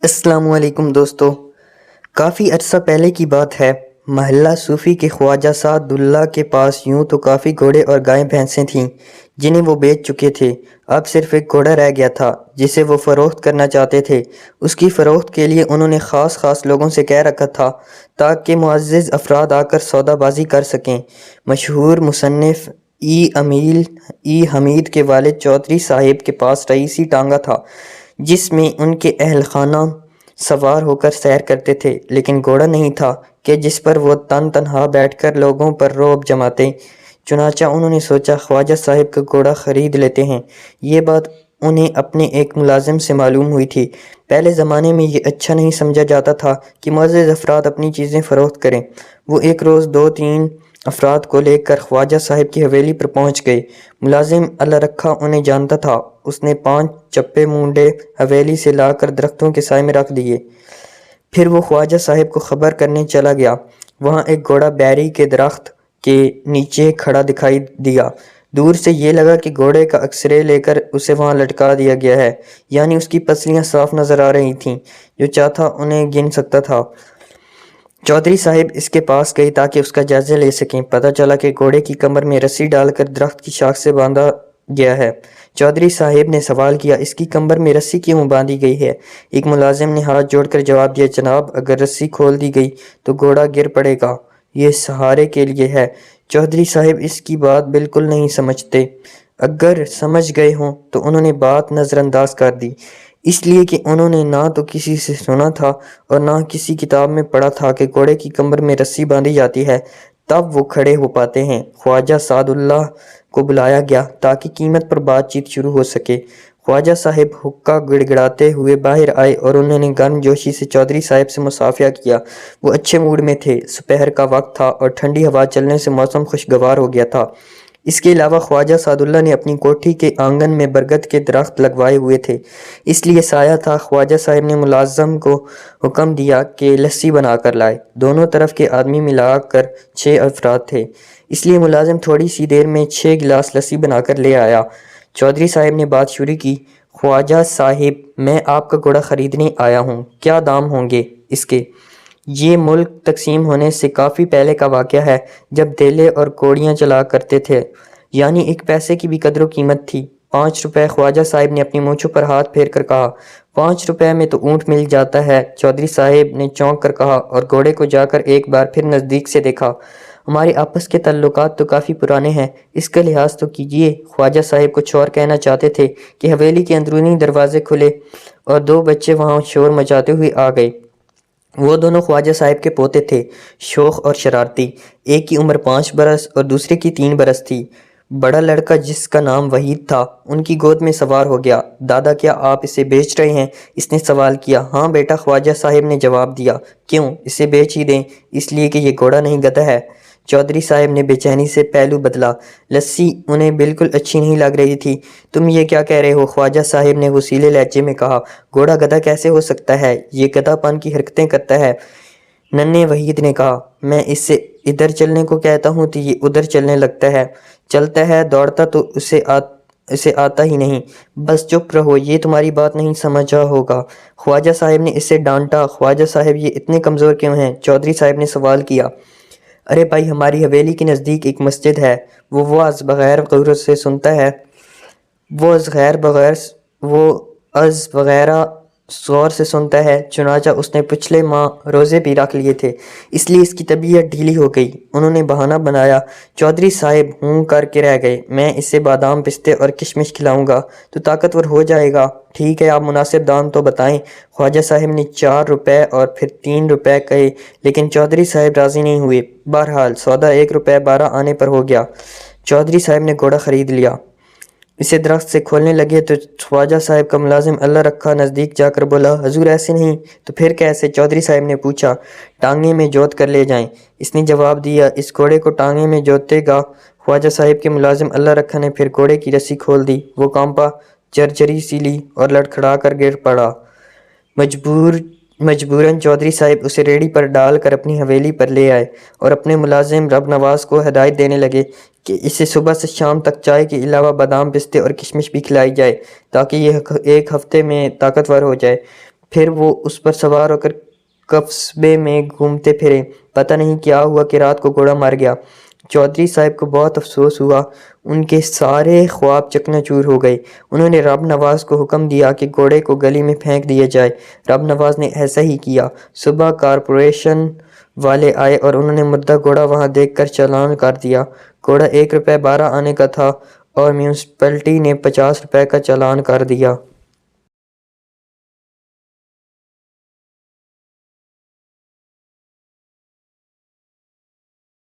السلام علیکم دوستو، کافی عرصہ پہلے کی بات ہے۔ محلہ صوفی کے خواجہ سعد اللہ کے پاس یوں تو کافی گھوڑے اور گائیں بھینسیں تھیں جنہیں وہ بیچ چکے تھے۔ اب صرف ایک گھوڑا رہ گیا تھا جسے وہ فروخت کرنا چاہتے تھے۔ اس کی فروخت کے لیے انہوں نے خاص لوگوں سے کہہ رکھا تھا تاکہ معزز افراد آ کر سودا بازی کر سکیں۔ مشہور مصنف ای حمید کے والد چودھری صاحب کے پاس رئیسی ٹانگا تھا جس میں ان کے اہل خانہ سوار ہو کر سیر کرتے تھے، لیکن گھوڑا نہیں تھا کہ جس پر وہ تنہا بیٹھ کر لوگوں پر رعب جماتے۔ چنانچہ انہوں نے سوچا خواجہ صاحب کا گھوڑا خرید لیتے ہیں۔ یہ بات انہیں اپنے ایک ملازم سے معلوم ہوئی تھی۔ پہلے زمانے میں یہ اچھا نہیں سمجھا جاتا تھا کہ معزز افراد اپنی چیزیں فروخت کریں۔ وہ ایک روز 2-3 افراد کو لے کر خواجہ صاحب کی حویلی پر پہنچ گئے۔ ملازم اللہ رکھا انہیں جانتا تھا۔ اس نے 5 چپے مونڈے حویلی سے لا کر درختوں کے سائے میں رکھ دیے۔ پھر وہ خواجہ صاحب کو خبر کرنے چلا گیا۔ وہاں ایک گھوڑا بیری کے درخت کے نیچے کھڑا دکھائی دیا۔ دور سے یہ لگا کہ گھوڑے کا ایکس-رے لے کر اسے وہاں لٹکا دیا گیا ہے، یعنی اس کی پسلیاں صاف نظر آ رہی تھیں۔ جو چاہتا انہیں گن سکتا تھا۔ چودھری صاحب اس کے پاس گئے تاکہ اس کا جائزہ لے سکیں۔ پتہ چلا کہ گھوڑے کی کمر میں رسی ڈال کر درخت کی شاخ سے باندھا گیا ہے۔ چودھری صاحب نے سوال کیا، اس کی کمر میں رسی کیوں باندھی گئی ہے؟ ایک ملازم نے ہاتھ جوڑ کر جواب دیا، جناب اگر رسی کھول دی گئی تو گھوڑا گر پڑے گا، یہ سہارے کے لیے ہے۔ چودھری صاحب اس کی بات بالکل نہیں سمجھتے۔ اگر سمجھ گئے ہوں تو انہوں نے بات نظر انداز کر دی، اس لیے کہ انہوں نے نہ تو کسی سے سنا تھا اور نہ کسی کتاب میں پڑھا تھا کہ گھوڑے کی کمر میں رسی باندھی جاتی ہے تب وہ کھڑے ہو پاتے ہیں۔ خواجہ سعد اللہ کو بلایا گیا تاکہ قیمت پر بات چیت شروع ہو سکے۔ خواجہ صاحب حقہ گڑگڑاتے ہوئے باہر آئے اور انہوں نے گرم جوشی سے چودھری صاحب سے مصافحہ کیا۔ وہ اچھے موڈ میں تھے۔ دوپہر کا وقت تھا اور ٹھنڈی ہوا چلنے سے موسم خوشگوار ہو گیا تھا۔ اس کے علاوہ خواجہ سعد اللہ نے اپنی کوٹھی کے آنگن میں برگد کے درخت لگوائے ہوئے تھے، اس لیے سایہ تھا۔ خواجہ صاحب نے ملازم کو حکم دیا کہ لسی بنا کر لائے۔ دونوں طرف کے آدمی ملا کر 6 افراد تھے، اس لیے ملازم تھوڑی سی دیر میں 6 گلاس لسی بنا کر لے آیا۔ چودھری صاحب نے بات شروع کی، خواجہ صاحب میں آپ کا گھوڑا خریدنے آیا ہوں، کیا دام ہوں گے اس کے؟ یہ ملک تقسیم ہونے سے کافی پہلے کا واقعہ ہے، جب دھیلے اور کوڑیاں چلا کرتے تھے، یعنی 1 پیسے کی بھی قدر و قیمت تھی۔ 5 روپے، خواجہ صاحب نے اپنی مونچھوں پر ہاتھ پھیر کر کہا۔ 5 روپے میں تو اونٹ مل جاتا ہے، چودھری صاحب نے چونک کر کہا اور گھوڑے کو جا کر ایک بار پھر نزدیک سے دیکھا۔ ہمارے آپس کے تعلقات تو کافی پرانے ہیں، اس کا لحاظ تو کیجیے۔ خواجہ صاحب کچھ اور کہنا چاہتے تھے کہ حویلی کے اندرونی دروازے کھلے اور 2 بچے وہاں شور مچاتے ہوئے آ گئے۔ وہ دونوں خواجہ صاحب کے پوتے تھے، شوخ اور شرارتی۔ ایک کی عمر 5 برس اور دوسرے کی 3 برس تھی۔ بڑا لڑکا جس کا نام وحید تھا ان کی گود میں سوار ہو گیا۔ دادا کیا آپ اسے بیچ رہے ہیں؟ اس نے سوال کیا۔ ہاں بیٹا، خواجہ صاحب نے جواب دیا۔ کیوں؟ اسے بیچ ہی دیں۔ اس لیے کہ یہ گھوڑا نہیں گدھا ہے۔ چودھری صاحب نے بے چینی سے پہلو بدلا۔ لسی انہیں بالکل اچھی نہیں لگ رہی تھی۔ تم یہ کیا کہہ رہے ہو؟ خواجہ صاحب نے غصیلے لہجے میں کہا۔ گھوڑا گدھا کیسے ہو سکتا ہے؟ یہ گدھا پن کی حرکتیں کرتا ہے۔ ننھے وحید نے کہا۔ میں اس سے ادھر چلنے کو کہتا ہوں تو یہ ادھر چلنے لگتا ہے، چلتا ہے دوڑتا تو اسے آتا ہی نہیں۔ بس چپ رہو، یہ تمہاری بات نہیں سمجھا ہوگا۔ خواجہ صاحب نے اسے ڈانٹا۔ خواجہ صاحب یہ اتنے کمزور کیوں ہیں؟ چودھری صاحب نے سوال کیا۔ ارے بھائی، ہماری حویلی کے نزدیک ایک مسجد ہے، وہ وعظ بغیر غور سے سنتا ہے، وہ از بغیر غور سے سنتا ہے۔ چنانچہ اس نے پچھلے ماہ روزے بھی رکھ لیے تھے، اس لیے اس کی طبیعت ڈھیلی ہو گئی۔ انہوں نے بہانہ بنایا۔ چودھری صاحب ہوں کر کے رہ گئے۔ میں اسے بادام، پستے اور کشمش کھلاؤں گا تو طاقتور ہو جائے گا۔ ٹھیک ہے، آپ مناسب دام تو بتائیں۔ خواجہ صاحب نے 4 روپے اور پھر 3 روپے کہے، لیکن چودھری صاحب راضی نہیں ہوئے۔ بہرحال سودا 1 روپے 12 آنے پر ہو گیا۔ چودھری صاحب نے گھوڑا خرید لیا۔ اسے درخت سے کھولنے لگے تو خواجہ صاحب کا ملازم اللہ رکھا نزدیک جا کر بولا، حضور ایسے نہیں تو پھر کیسے؟ چودھری صاحب نے پوچھا۔ ٹانگے میں جوت کر لے جائیں، اس نے جواب دیا۔ اس گھوڑے کو ٹانگے میں جوتے گا؟ خواجہ صاحب کے ملازم اللہ رکھا نے پھر گھوڑے کی رسی کھول دی۔ وہ کانپا، جرجری سی لی اور لڑکھڑا کر گر پڑا۔ مجبوراً چودھری صاحب اسے ریڑھی پر ڈال کر اپنی حویلی پر لے آئے اور اپنے ملازم رب نواز کو ہدایت دینے لگے کہ اسے صبح سے شام تک چائے کے علاوہ بادام، پستے اور کشمش بھی کھلائی جائے تاکہ یہ 1 ہفتے میں طاقتور ہو جائے۔ پھر وہ اس پر سوار ہو کر قصبے میں گھومتے پھرے۔ پتہ نہیں کیا ہوا کہ رات کو گھوڑا مر گیا۔ چودھری صاحب کو بہت افسوس ہوا۔ ان کے سارے خواب چکنا چور ہو گئے۔ انہوں نے رب نواز کو حکم دیا کہ گھوڑے کو گلی میں پھینک دیا جائے۔ رب نواز نے ایسا ہی کیا۔ صبح کارپوریشن والے آئے اور انہوں نے مردہ گھوڑا وہاں دیکھ کر چالان کر دیا۔ گھوڑا 1 روپے 12 آنے کا تھا اور میونسپلٹی نے 50 روپے کا چالان کر دیا۔